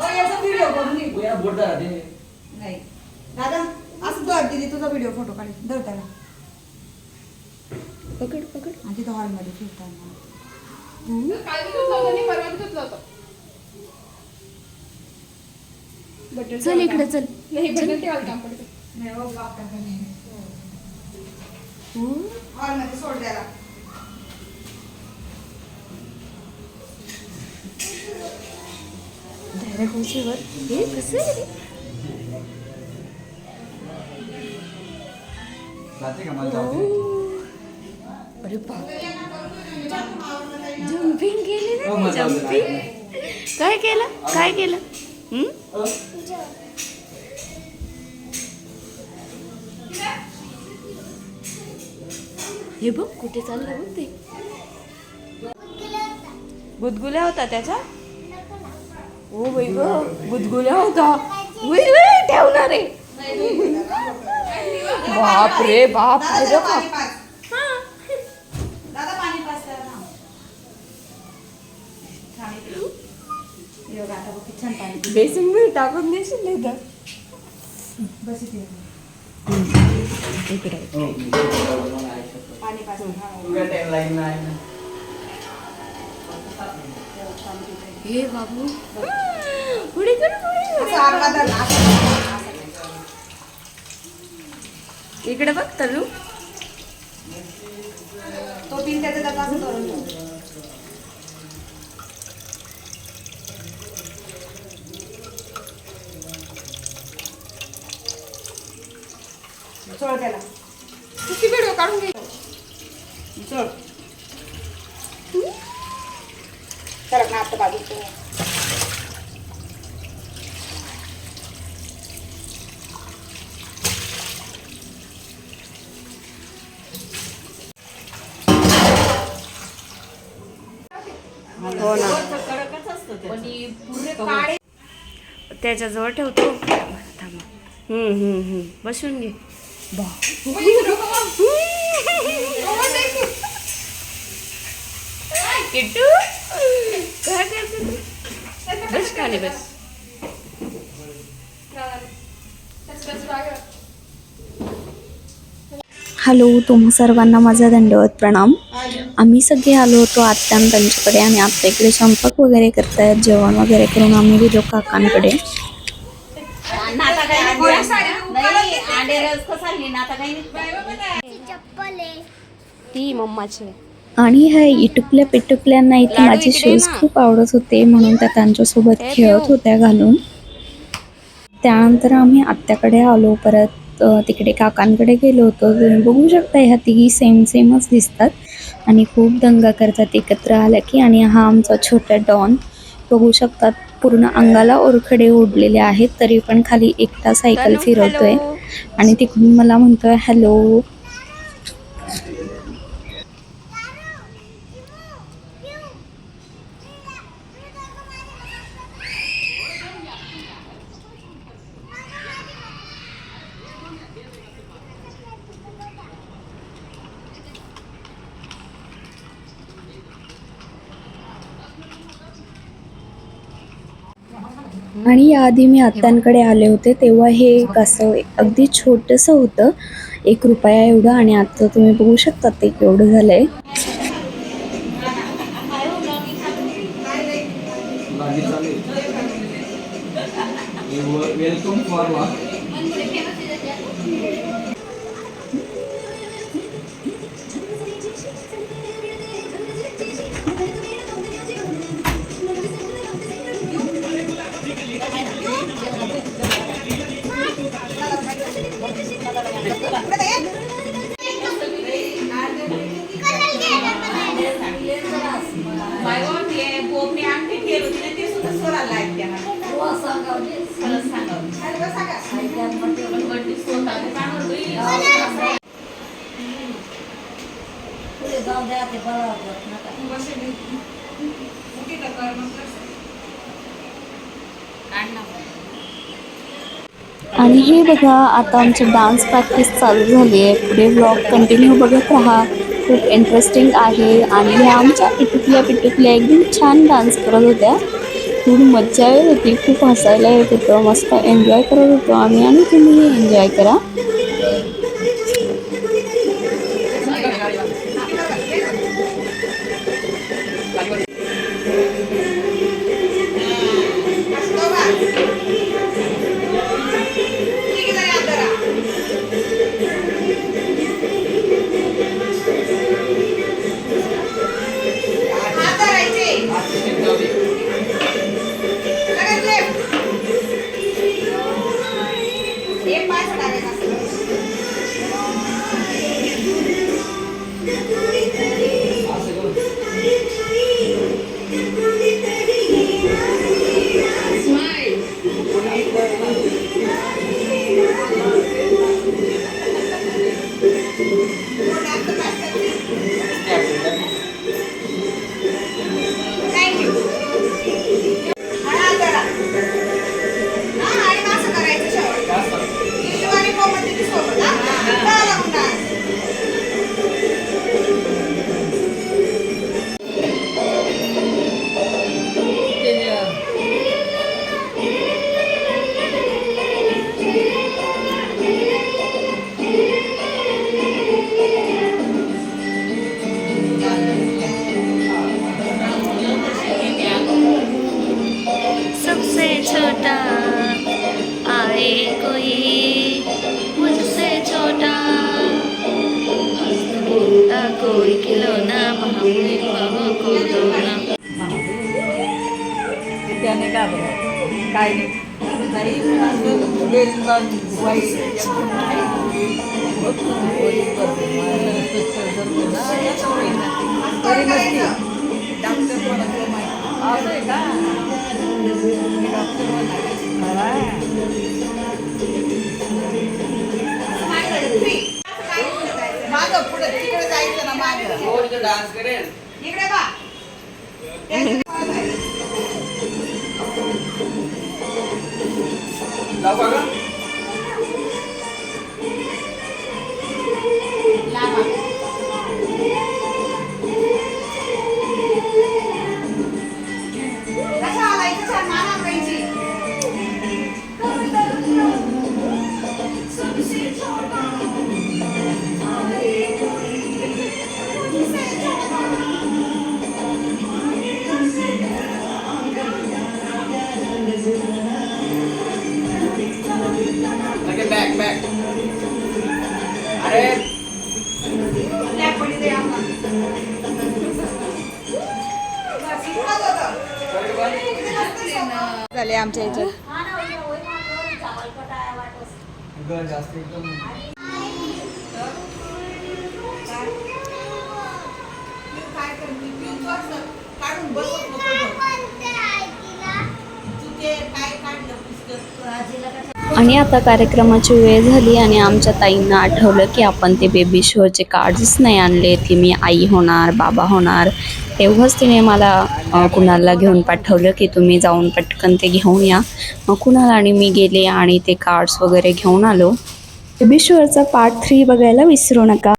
ओ याचा व्हिडिओ करून घे. याला बोट धरा दे. नाही दादा असं धर दीदी तुझा व्हिडिओ फोटो काढ धर त्याला पकड पकड. आणि तिथं हॉलमध्ये फिरताना काल मी धुतलं होतं आणि परवा मी धुतलं होतं. बटन चल इकडे चल. नाही बटन ठेवायला काम पडतं. नाही हो बाप हॉलमध्ये सोड द्याला डायरेक्ट उशीवर. हे कसं आहे रे? जाते का मला जाऊ दे. अरे बाप. जम्पिंग केली हो, ना मजा ती, आली. जम्पिंग. काय केलं काय केलं? हे बघ कुठे चाललं बघ ते. गुदगुल्या होता त्याचा. ओ बाई ग गुदगुल्या होता. ठेवणार आहे. बाप रे बाप रे दादा बाप. पाणी पाच दादा पाणी पाच त्याला थांब. थांब इकडे. हे बघ आता बघ किती छान पाणी पितं. बेसिन मध्ये टाकून देशील नाही तर. बस इथे इकडे हो, मी मला ऐकतो. पाणी पाच तुझ्या टाइम लाईन नाही ना. हे बाबू पुढे कर पुढे. असं आडवा धर ना, असं धर, असं धर. इकडे बघ तलू. तो पिन त्याचा त्याचा असं करून ठेव. सोड त्याला किती व्हिडिओ काढून घे. सोड सरक ना आता बाजूचं. हो ना त्याच्याजवळ ठेवतो. थांबा. बसून घे. किट्टू काय करते तू? बस खाली बस. हॅलो, तुम्हा सर्वांना माझा दंडवत प्रणाम. आम्ही सगळे आलो होतो आत्या त्यांच्याकडे आणि आत्या इकडे स्वयंपाक वगैरे करतायत. जेवण वगैरे करून आम्ही गेलो काकांकडे. ती मम्माची. आणि ह्या इटुकल्या पिटुकल्यांना इथे लाडू माझे इकडे शूज ना. खूप आवडत होते म्हणून त्या त्यांच्यासोबत हे खेळत पिऊ. होत्या घालून. त्यानंतर आम्ही आत्याकडे आलो. परत तिकडे काकांकडे गेलो होतो. तुम्ही बघू शकता ह्या तिघी सेमच दिसतात आणि खूप दंगा करतात एकत्र आल्या की. आणि हा आमचा छोटा डॉन बघू शकतात पूर्ण अंगाला ओरखडे ओढलेले आहेत तरी पण खाली एकटा सायकल तनू, फिरवतोय हॅलो. आणि तिकडून मला म्हणतोय हॅलो. आणि याआधी मी आत्यांकडे आले होते तेव्हा हे एक असं अगदी छोटंसं होतं, 1 रुपया एवढं. आणि आता तुम्ही बघू शकता ते केवढं झालंय. वेलकम फॉर वा. आणि हे बघा आता आमची डान्स प्रॅक्टिस चालू झाली आहे. पुढे व्लॉग कंटिन्यू बघत राहा, खूप इंटरेस्टिंग आहे. आणि ह्या आमच्या पिटुकल्या एकदम छान डान्स करत होत्या. खूप मज्जा येत होती, खूप हसायला येत होतं, मस्त एन्जॉय करत होतो आम्ही आणि तुम्हीही एन्जॉय करा. सबसे छोटा आए कोई मुझसे छोटा कोई खिलौना को दोना. त्याने का बरं काय नाही असं बेलबान वाईट असं आहे का मागं पुढे तिकडे जायचं ना मागं डान्स करेल. इकडे बा जाऊ का? कशा आला इथं छान माना पाहिजे लगे बॅक अरे लॅप पडी दे आम्हाला बस इथंच होतं. झाले आमच्या ह्याच्यात जास्त एकदम काय करते काढून बसत नको तू ते काय काढलं पुस्तक आणि आता कार्यक्रमाची वेळ झाली आणि आमच्या ताईंना आठवलं की आपण ते बेबी शोचे कार्ड्स नाही आणले, की मी आई होणार बाबा होणार. तेव्हाच तिने मला कुणालला घेऊन पाठवलं की तुम्ही जाऊन पटकन ते घेऊन या. मग कुणाल आणि मी गेले आणि ते कार्ड्स वगैरे घेऊन आलो. बेबी शोचा पार्ट 3 बघायला विसरू नका.